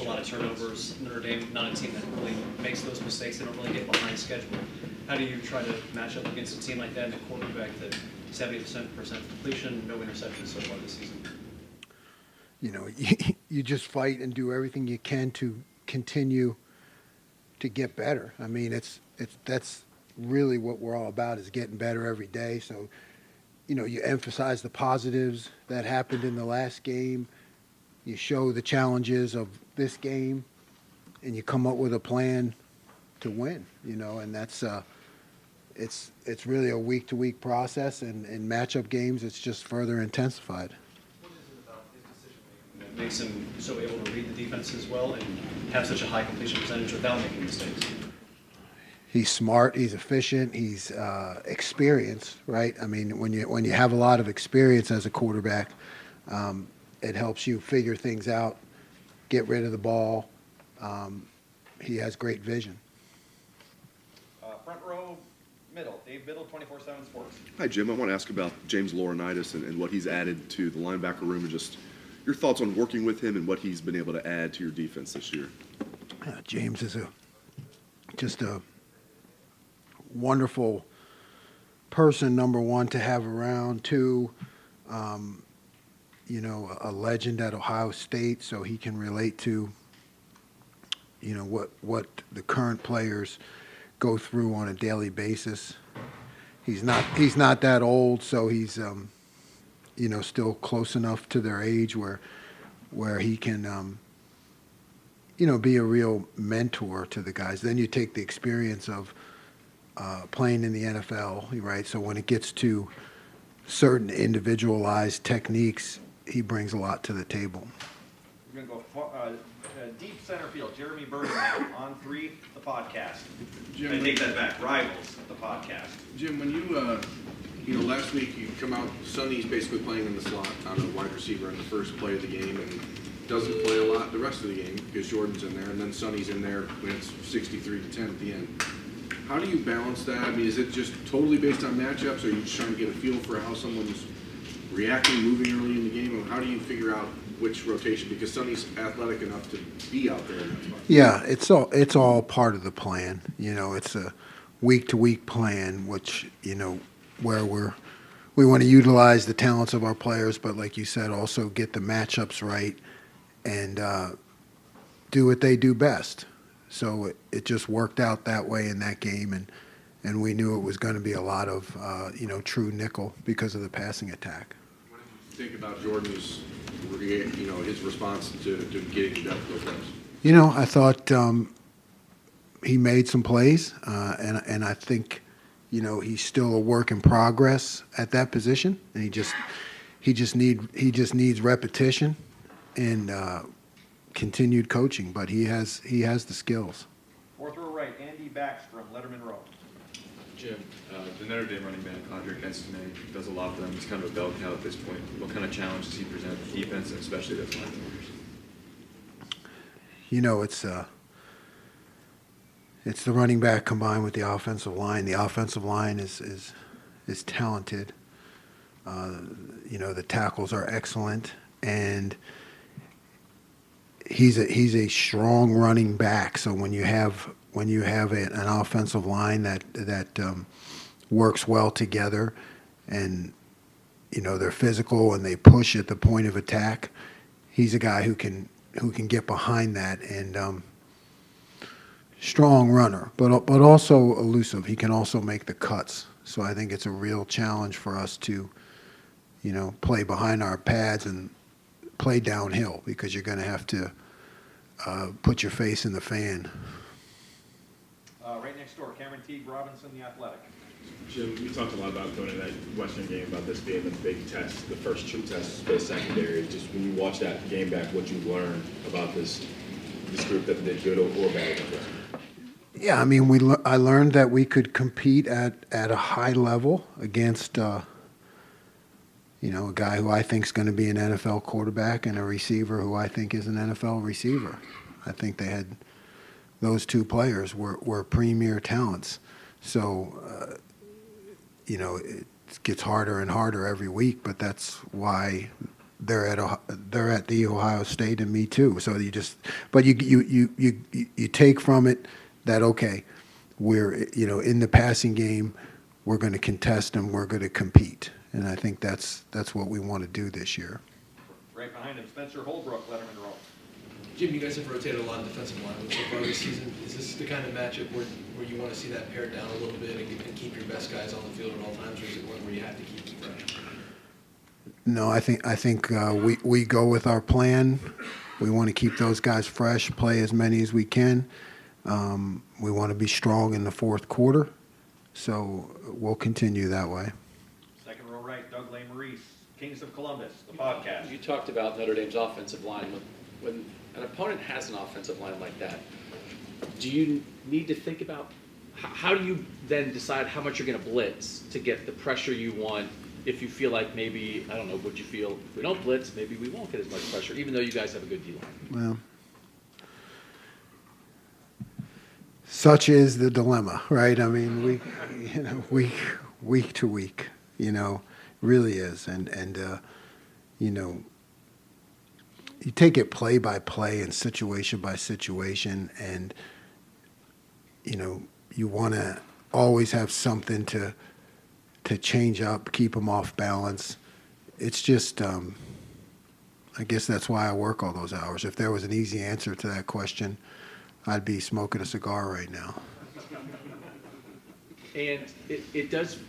a lot of turnovers. Notre Dame, not a team that really makes those mistakes. They don't really get behind schedule. How do you try to match up against a team like that and a quarterback that 70% completion, no interceptions so far this season? You know, you just fight and do everything you can to continue to get better. I mean, that's really what we're all about, is getting better every day. So, you know, you emphasize the positives that happened in the last game. You show the challenges of this game, and you come up with a plan to win. You know, and that's it's really a week-to-week process, and in matchup games, it's just further intensified. What is it about his decision-making that makes him so able to read the defense as well and have such a high completion percentage without making mistakes? He's smart. He's efficient. He's experienced, right? I mean, when you have a lot of experience as a quarterback, it helps you figure things out, get rid of the ball. He has great vision. Front row, middle. Dave Biddle, 24/7 Sports. Hi, Jim. I want to ask about James Laurinaitis and what he's added to the linebacker room, and just your thoughts on working with him and what he's been able to add to your defense this year. James is just a wonderful person, number one, to have around. Two, you know, a legend at Ohio State, so he can relate to, you know, what the current players go through on a daily basis. He's not that old, so he's you know, still close enough to their age where he can you know, be a real mentor to the guys. Then you take the experience of playing in the NFL, right? So when it gets to certain individualized techniques, he brings a lot to the table. We're going to go deep center field. Jeremy Burton on 3, the podcast. Jim, I take that back. Rivals, the podcast. Jim, when you know, last week you come out, Sonny's basically playing in the slot on a wide receiver in the first play of the game and doesn't play a lot the rest of the game because Jordan's in there, and then Sonny's in there when it's 63-10 at the end. How do you balance that? I mean, is it just totally based on matchups, or are you just trying to get a feel for how someone's reacting, moving early in the game? Or how do you figure out which rotation? Because Sonny's athletic enough to be out there. Yeah, it's all part of the plan. You know, it's a week-to-week plan, which, you know, where we want to utilize the talents of our players, but like you said, also get the matchups right and do what they do best. So it just worked out that way in that game, and we knew it was going to be a lot of you know, true nickel because of the passing attack. What did you think about Jordan's, you know, his response to getting depth those guys? You know, I thought he made some plays, and I think, you know, he's still a work in progress at that position, and he just needs repetition and continued coaching, but he has the skills. Fourth row right, Andy Backstrom, Letterman Row. Jim, the Notre Dame running back, Andre Estime, does a lot for them. He's kind of a bell cow at this point. What kind of challenge does he present to the defense, and especially those linebackers? You know, it's the running back combined with the offensive line. The offensive line is talented. You know, the tackles are excellent, and he's a strong running back. So when you have an offensive line that works well together, and you know, they're physical and they push at the point of attack, he's a guy who can get behind that, and strong runner, but also elusive. He can also make the cuts. So I think it's a real challenge for us to, you know, play behind our pads and play downhill, because you're going to have to put your face in the fan. Right next door, Cameron Teague Robinson, The Athletic. Jim, we talked a lot about going to that Western game, about this being the big test, the first true test for the secondary. Just when you watch that game back, what you learned about this group that did good or bad? Yeah, I mean, I learned that we could compete at a high level against, you know, a guy who I think is going to be an NFL quarterback and a receiver who I think is an NFL receiver. I think they had those two players were premier talents. So, you know, it gets harder and harder every week, but that's why they're at the Ohio State and me too. So but you take from it that, okay, we're, in the passing game, we're going to contest and we're going to compete. And I think that's what we want to do this year. Right behind him, Spencer Holbrook, Letterman row. Jim, you guys have rotated a lot of defensive linemen so far this season. Is this the kind of matchup where you want to see that pared down a little bit and keep your best guys on the field at all times, or is it one where you have to keep them fresh? No, I think we go with our plan. We want to keep those guys fresh, play as many as we can. We want to be strong in the fourth quarter, so we'll continue that way. Second row right, Doug Maurice, Kings of Columbus, the podcast. You talked about Notre Dame's offensive line. When an opponent has an offensive line like that, do you need to think about how do you then decide how much you're going to blitz to get the pressure you want? If you feel like maybe, I don't know, would you feel if we don't blitz, maybe we won't get as much pressure, even though you guys have a good D-line? Well, such is the dilemma, right? I mean, week to week, really is, and you take it play by play and situation by situation, and you want to always have something to change up, keep them off balance. It's just, I guess that's why I work all those hours. If there was an easy answer to that question, I'd be smoking a cigar right now. And it does,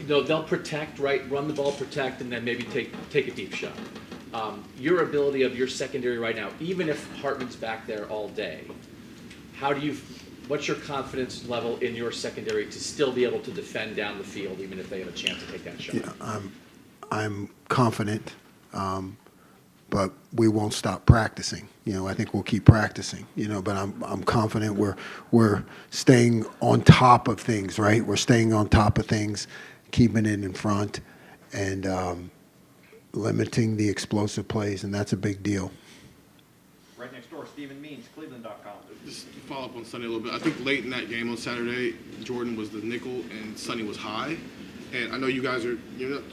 they'll protect, right, run the ball, protect, and then maybe take a deep shot. Your ability of your secondary right now, even if Hartman's back there all day, what's your confidence level in your secondary to still be able to defend down the field, even if they have a chance to take that shot? Yeah, I'm confident, but we won't stop practicing. I think we'll keep practicing. But I'm confident we're staying on top of things, right? We're staying on top of things, keeping it in front, and limiting the explosive plays, and that's a big deal. Right next door, Stephen Means, Cleveland.com. Just to follow up on Sonny a little bit, I think late in that game on Saturday, Jordan was the nickel and Sonny was high. And I know you're not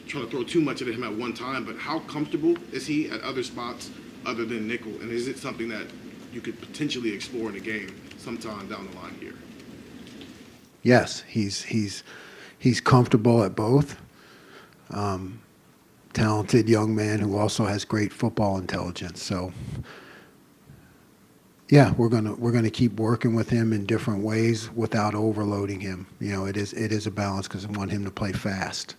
trying to throw too much at him at one time, but how comfortable is he at other spots other than nickel? And is it something that you could potentially explore in a game sometime down the line here? Yes, he's comfortable at both. Talented young man who also has great football intelligence. So, yeah, we're gonna keep working with him in different ways without overloading him. It is a balance because I want him to play fast.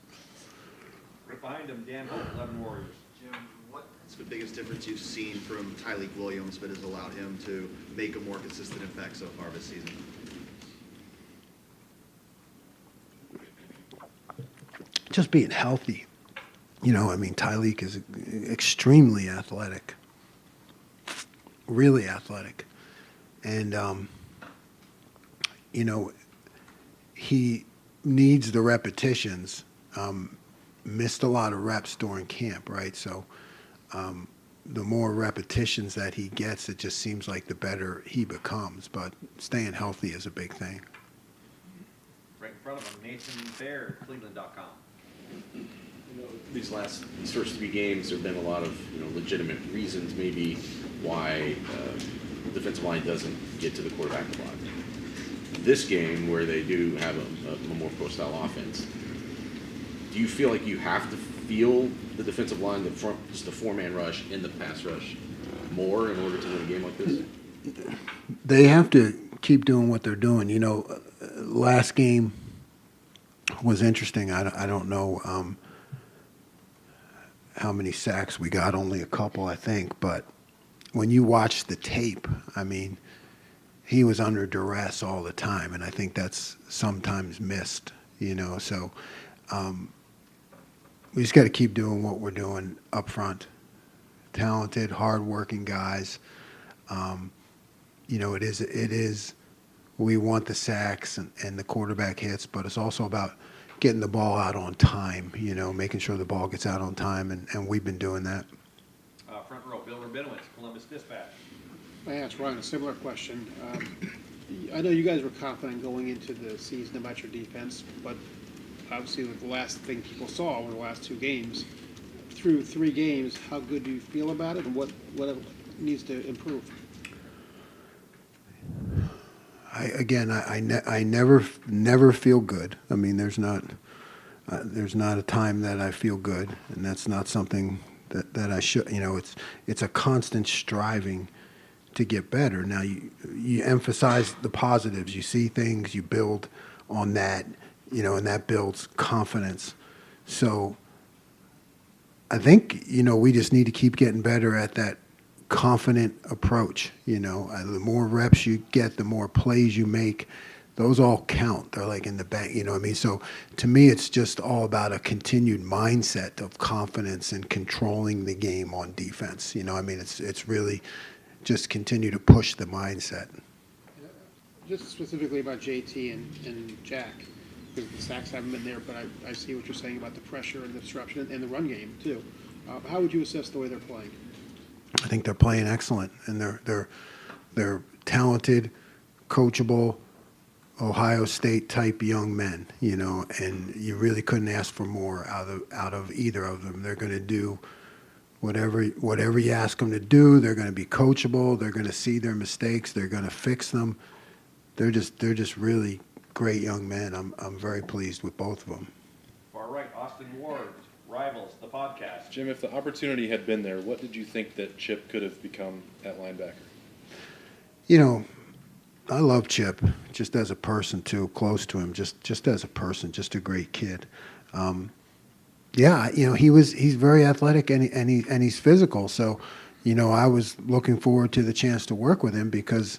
Right behind him, Dan Hope, 11 Warriors. Jim, what's the biggest difference you've seen from Tyleik Williams that has allowed him to make a more consistent impact so far this season? Just being healthy. Tyleik is extremely athletic, really athletic. And, he needs the repetitions, missed a lot of reps during camp, right? So the more repetitions that he gets, it just seems like the better he becomes. But staying healthy is a big thing. Right in front of him, Nathan Baird, Cleveland.com. These first three games, there have been a lot of legitimate reasons maybe why the defensive line doesn't get to the quarterback a lot. This game, where they do have a more pro-style offense, do you feel like you have to feel the defensive line, just the four-man rush in the pass rush more in order to win a game like this? They have to keep doing what they're doing. Last game was interesting. I don't know how many sacks we got, only a couple, I think. But when you watch the tape, he was under duress all the time, and I think that's sometimes missed, So we just got to keep doing what we're doing up front. Talented, hard-working guys. It is. We want the sacks and the quarterback hits, but it's also about getting the ball out on time, making sure the ball gets out on time, and we've been doing that. Front row, Bill Rabinowitz, Columbus Dispatch. I asked Ryan a similar question. I know you guys were confident going into the season about your defense, but obviously the last thing people saw were the last two games. through 3 games, how good do you feel about it, and what needs to improve? I never feel good. I mean, there's not a time that I feel good, and that's not something that I should. It's a constant striving to get better. Now you emphasize the positives. You see things, you build on that, and that builds confidence. So I think we just need to keep getting better at that confident approach. The more reps you get, the more plays you make, those all count. They're like in the bank, what I mean? So to me, it's just all about a continued mindset of confidence and controlling the game on defense. I mean, it's really just continue to push the mindset. Just specifically about JT and Jack, because the sacks haven't been there, but I see what you're saying about the pressure and the disruption and the run game too. How would you assess the way they're playing? I think they're playing excellent, and they're talented, coachable, Ohio State type young men, and you really couldn't ask for more out of either of them. They're going to do whatever you ask them to do. They're going to be coachable. They're going to see their mistakes. They're going to fix them. They're just really great young men. I'm very pleased with both of them. Far right, Austin Ward, Rivals, the podcast. Jim, if the opportunity had been there, what did you think that Chip could have become at linebacker? I love Chip just as a person too, close to him, just as a person, just a great kid. He's very athletic and he's physical. So, I was looking forward to the chance to work with him because,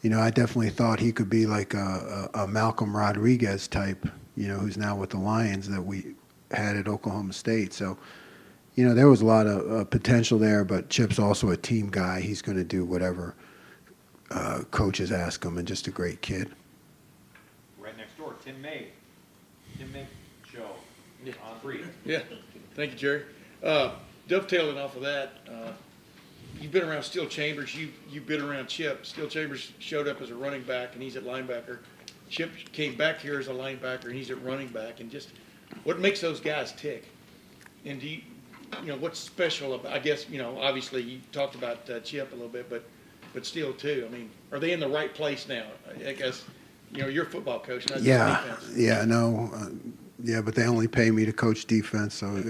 I definitely thought he could be like a Malcolm Rodriguez type, who's now with the Lions that we had at Oklahoma State. So, there was a lot of potential there, but Chip's also a team guy. He's going to do whatever coaches ask him, and just a great kid. Right next door, Tim May show on 3. Yeah, thank you, Jerry. Dovetailing off of that, you've been around Steel Chambers. You've been around Chip. Steel Chambers showed up as a running back, and he's at linebacker. Chip came back here as a linebacker, and he's at running back. And just what makes those guys tick? And do what's special about? I guess obviously you talked about Chip a little bit, but Steel too. I mean, are they in the right place now? I guess you're a football coach, not just defense. But they only pay me to coach defense, so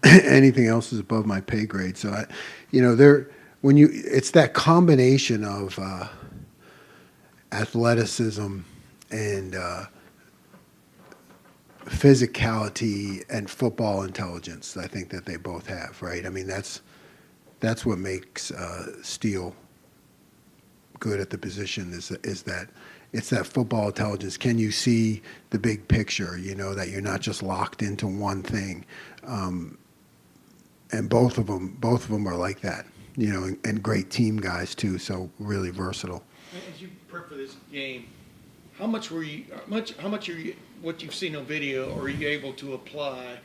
anything else is above my pay grade. So it's that combination of athleticism and physicality and football intelligence. I think that they both have, right? I mean, that's what makes Steele good at the position is that it's that football intelligence. Can you see the big picture? That you're not just locked into one thing. And both of them are like that. And great team guys too. So really versatile. As you prep for this game, how much are you what you've seen on video are you able to apply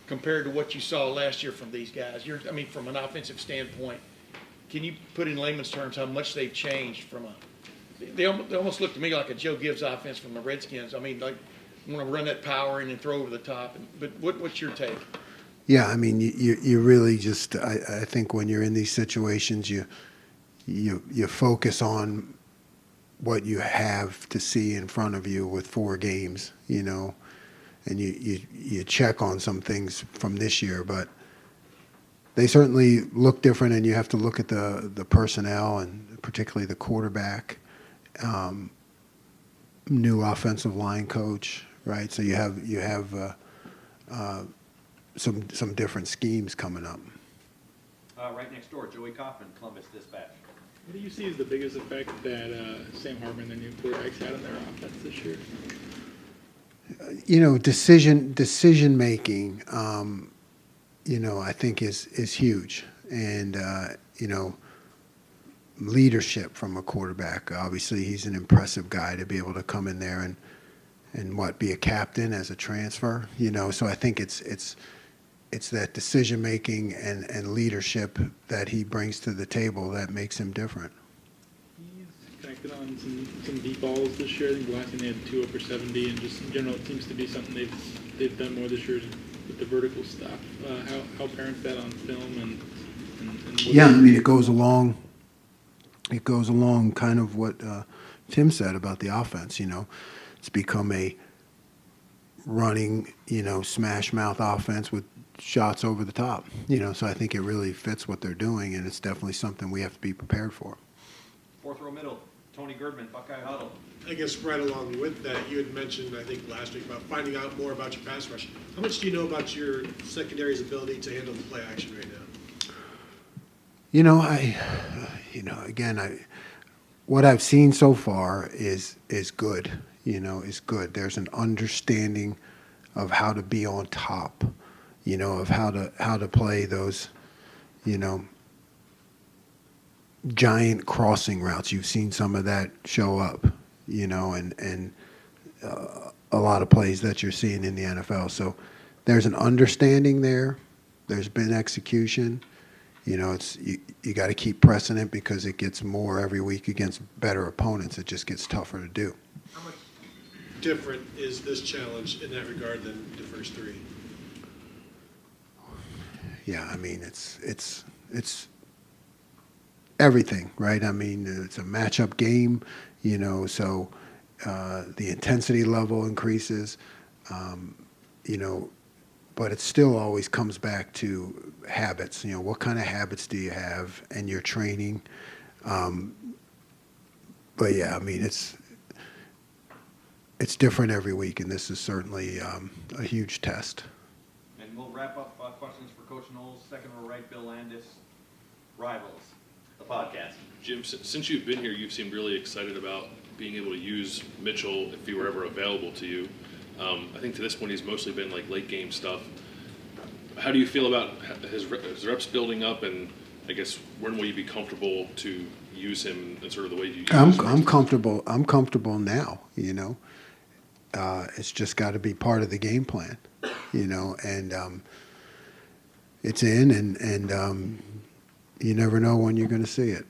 compared to what you saw last year from these guys? From an offensive standpoint, can you put in layman's terms how much they've changed from they almost look to me like a Joe Gibbs offense from the Redskins. I mean, like want to run that power in and throw over the top. But what's your take? Yeah, I mean, you really just I think when you're in these situations, you focus on what you have to see in front of you with 4 games, and you check on some things from this year, but they certainly look different, and you have to look at the personnel and particularly the quarterback, new offensive line coach, right? So you have some different schemes coming up. Right next door, Joey Kaufman, Columbus Dispatch. What do you see as the biggest effect that Sam Hartman, the new quarterback's had on their offense this year? Decision making, I think is huge, and leadership from a quarterback. Obviously, he's an impressive guy to be able to come in there and be a captain as a transfer. So I think it's that decision making and leadership that he brings to the table that makes him different. He's connected on some deep balls this year. I think the last time they had 2 over 70, and just in general, it seems to be something they've done more this year with the vertical stuff. How apparent that on film and what Yeah, I mean, it goes along kind of what Tim said about the offense, you know. It's become a running, you know, smash mouth offense with shots over the top, you know, so I think it really fits what they're doing, and it's definitely something we have to be prepared for. Fourth row middle, Tony Girdman, Buckeye Huddle. I guess right along with that, you had mentioned, I think, last week about finding out more about your pass rush. How much do you know about your secondary's ability to handle the play action right now? You know, what I've seen so far is good, you know, is good. There's an understanding of how to be on top, you know, of how to play those, you know, giant crossing routes. You've seen some of that show up, you know, and a lot of plays that you're seeing in the NFL. So there's an understanding there. There's been execution. You know, it's you got to keep pressing it because it gets more every week against better opponents. It just gets tougher to do. How much different is this challenge in that regard than the first three? Yeah, I mean, it's everything, right? I mean, it's a matchup game, you know, so the intensity level increases, you know, but it still always comes back to habits. You know, what kind of habits do you have and your training? But yeah, I mean, it's different every week, and this is certainly a huge test. And we'll wrap up questions for Coach Knowles. Second row right, Bill Landis. Rivals, the podcast. Jim, since you've been here, you've seemed really excited about being able to use Mitchell if he were ever available to you. I think to this point he's mostly been like late game stuff. How do you feel about his reps building up, and I guess when will you be comfortable to use him in sort of the way you use him? I'm comfortable. I'm comfortable now. You know, it's just got to be part of the game plan. You know, and it's in, and you never know when you're going to see it.